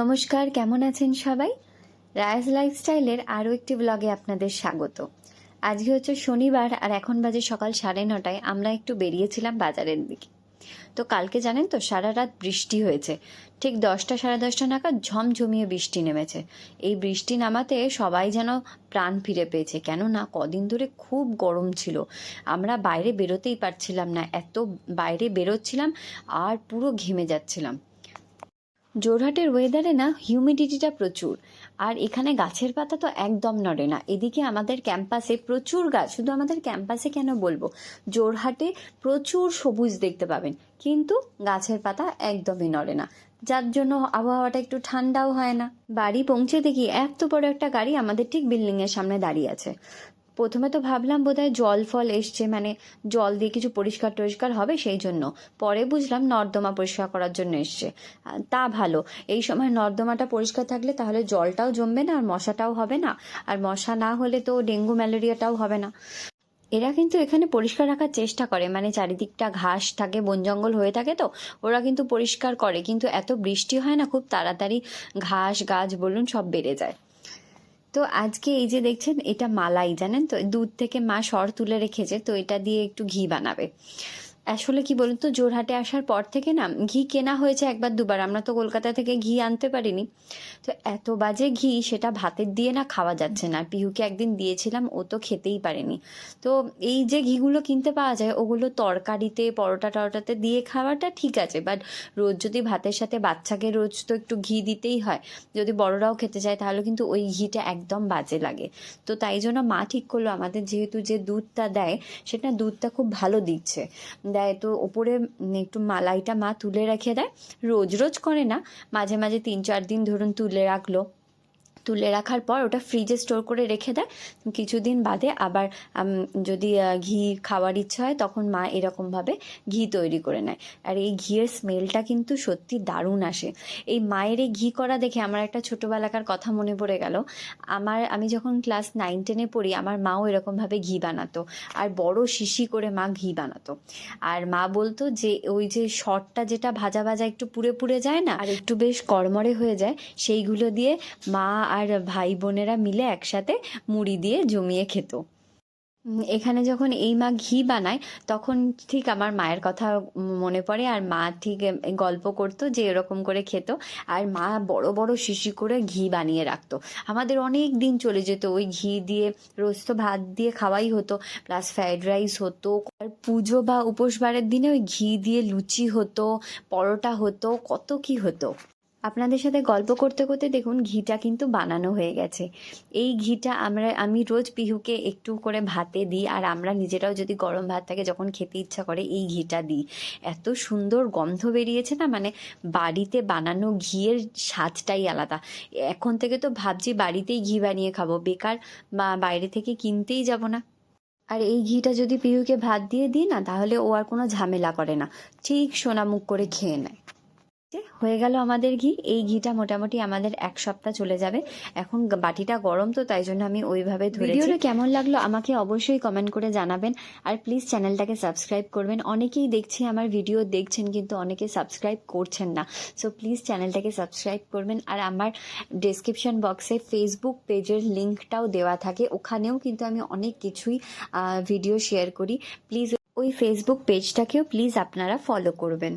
নমস্কার, কেমন আছেন সবাই? রায়াস লাইফস্টাইলের আরও একটি ব্লগে আপনাদের স্বাগত। আজকে হচ্ছে শনিবার আর এখন বাজে সকাল 9:30। আমরা একটু বেরিয়েছিলাম বাজারের দিকে। তো কালকে জানেন তো সারা রাত বৃষ্টি হয়েছে। ঠিক 10টা সাড়ে 10টা নাগাদ ঝমঝমিয়ে বৃষ্টি নেমেছে। এই বৃষ্টি নামাতে সবাই যেন প্রাণ ফিরে পেয়েছে, কেননা কদিন ধরে খুব গরম ছিল। আমরা বাইরে বেরোতেই পারছিলাম না, এত বাইরে বেরোচ্ছিলাম আর পুরো ঘেমে যাচ্ছিলাম। জোরহাটের ওয়েদারে না হিউমিডিটিটা প্রচুর, আর এখানে গাছের পাতা তো একদম নড়ে না। এদিকে আমাদের ক্যাম্পাসে প্রচুর গাছ, শুধু আমাদের ক্যাম্পাসে কেন বলবো, জোরহাটে প্রচুর সবুজ দেখতে পাবেন, কিন্তু গাছের পাতা একদমই নড়ে না, যার জন্য আবহাওয়াটা একটু ঠান্ডাও হয় না। বাড়ি পৌঁছে দেখি এত বড় একটা গাড়ি আমাদের ঠিক বিল্ডিংয়ের সামনে দাঁড়িয়ে আছে। প্রথমে তো ভাবলাম বোধহয় জল ফল এসছে, মানে জল দিয়ে কিছু পরিষ্কার টরিষ্কার হবে সেই জন্য। পরে বুঝলাম নর্দমা পরিষ্কার করার জন্য এসছে। তা ভালো, এই সময় নর্দমাটা পরিষ্কার থাকলে তাহলে জলটাও জমবে না আর মশাটাও হবে না, আর মশা না হলে তো ডেঙ্গু ম্যালেরিয়াটাও হবে না। এরা কিন্তু এখানে পরিষ্কার রাখার চেষ্টা করে, মানে চারিদিকটা ঘাস থাকে, বন জঙ্গল হয়ে থাকে, তো ওরা কিন্তু পরিষ্কার করে, কিন্তু এত বৃষ্টি হয় না, খুব তাড়াতাড়ি ঘাস গাছ বলুন সব বেড়ে যায়। তো আজকে এই যে দেখছেন, এটা মালাই, জানেন তো, দুধ থেকে মা সর তুলে রেখেছে, তো এটা দিয়ে একটু ঘি বানাবে। আসলে কি বলুন তো, জোরহাটে আসার পর থেকে না ঘি কেনা হয়েছে একবার দুবার, আমরা তো কলকাতা থেকে ঘি আনতে পারিনি। তো এত বাজে ঘি, সেটা ভাতের দিয়ে না খাওয়া যাচ্ছে না। পিহুকে একদিন দিয়েছিলাম, ও তো খেতেই পারেনি। তো এই যে ঘিগুলো কিনতে পাওয়া যায়, ওগুলো তরকারিতে পরোটা টরোটাতে দিয়ে খাওয়াটা ঠিক আছে, বাট রোজ যদি ভাতের সাথে, বাচ্চাকে রোজ তো একটু ঘি দিতেই হয়, যদি বড়রাও খেতে চায় তাহলে কিন্তু ওই ঘিটা একদম বাজে লাগে। তো তাই জন্য মা ঠিক করলো, আমাদের যেহেতু যে দুধটা দেয় সেটা দুধটা খুব ভালো দিচ্ছে, দেয়, তো ওপরে একটু মালাইটা মা তুলে রেখে দেয়। রোজ রোজ করে না, মাঝে মাঝে 3-4 দিন ধরুন তুলে রাখলো, তুলে রাখার পর ওটা ফ্রিজে স্টোর করে রেখে দেয়। কিছুদিন বাদে আবার যদি ঘি খাওয়ার ইচ্ছা হয় তখন মা এরকমভাবে ঘি তৈরি করে নেয়। আর এই ঘিয়ের স্মেলটা কিন্তু সত্যি দারুণ আসে। এই মায়ের এই ঘি করা দেখে আমার একটা ছোটোবেলাকার কথা মনে পড়ে গেল। আমি যখন ক্লাস 9-10-এ পড়ি, আমার মাও এরকমভাবে ঘি বানাতো, আর বড় শিশি করে মা ঘি বানাতো। আর মা বলতো যে ওই যে সরটা যেটা ভাজা ভাজা একটু পুড়ে পুড়ে যায় না, আর একটু বেশ কড়মড়ে হয়ে যায়, সেইগুলো দিয়ে মা আর ভাই বোনেরা মিলে একসাথে মুড়ি দিয়ে জমিয়ে খেত। এখানে যখন এই মা ঘি বানায় তখন ঠিক আমার মায়ের কথা মনে পড়ে, আর মা ঠিক গল্প করতো যে এরকম করে খেত, আর মা বড় বড় শিশি করে ঘি বানিয়ে রাখতো। আমাদের অনেক দিন চলে যেত ওই ঘি দিয়ে। রোজ তো ভাত দিয়ে খাওয়াই হতো, প্লাস ফ্রাইড রাইস হতো, আর পুজো বা উপোসবারের দিনে ওই ঘি দিয়ে লুচি হতো, পরোটা হতো, কত কি হতো। আপনাদের সাথে গল্প করতে করতে দেখুন ঘিটা কিন্তু বানানো হয়ে গেছে। এই ঘিটা আমি রোজ পিহুকে একটু করে ভাতে দিই, আর আমরা নিজেরাও যদি গরম ভাত থাকে যখন খেতে ইচ্ছা করে এই ঘিটা দিই। এত সুন্দর গন্ধ বেরিয়েছে না, মানে বাড়িতে বানানো ঘিয়ের স্বাদটাই আলাদা। এখন থেকে তো ভাবছি বাড়িতেই ঘি বানিয়ে খাবো, বেকার বা বাইরে থেকে কিনতেই যাব না। আর এই ঘিটা যদি পিহুকে ভাত দিয়ে দিই না, তাহলে ও আর কোনো ঝামেলা করে না, ঠিক সোনামুখ করে খেয়ে নেয়। হয়ে গেল আমাদের ঘি। এই ঘিটা মোটামুটি আমাদের 1 সপ্তাহ চলে যাবে। এখন বাটিটা গরম, তো তাই জন্য আমি ওইভাবে ধরেছি। ভিডিওটা কেমন লাগলো আমাকে অবশ্যই কমেন্ট করে জানাবেন, আর প্লিজ চ্যানেলটাকে সাবস্ক্রাইব করবেন। অনেকেই দেখছি আমার ভিডিও দেখছেন, কিন্তু অনেকে সাবস্ক্রাইব করছেন না, সো প্লিজ চ্যানেলটাকে সাবস্ক্রাইব করবেন। আর আমার ডেসক্রিপশন বক্সে ফেসবুক পেজের লিঙ্কটাও দেওয়া থাকে, ওখানেও কিন্তু আমি অনেক কিছুই ভিডিও শেয়ার করি। প্লিজ ওই ফেসবুক পেজটাকেও প্লিজ আপনারা ফলো করবেন।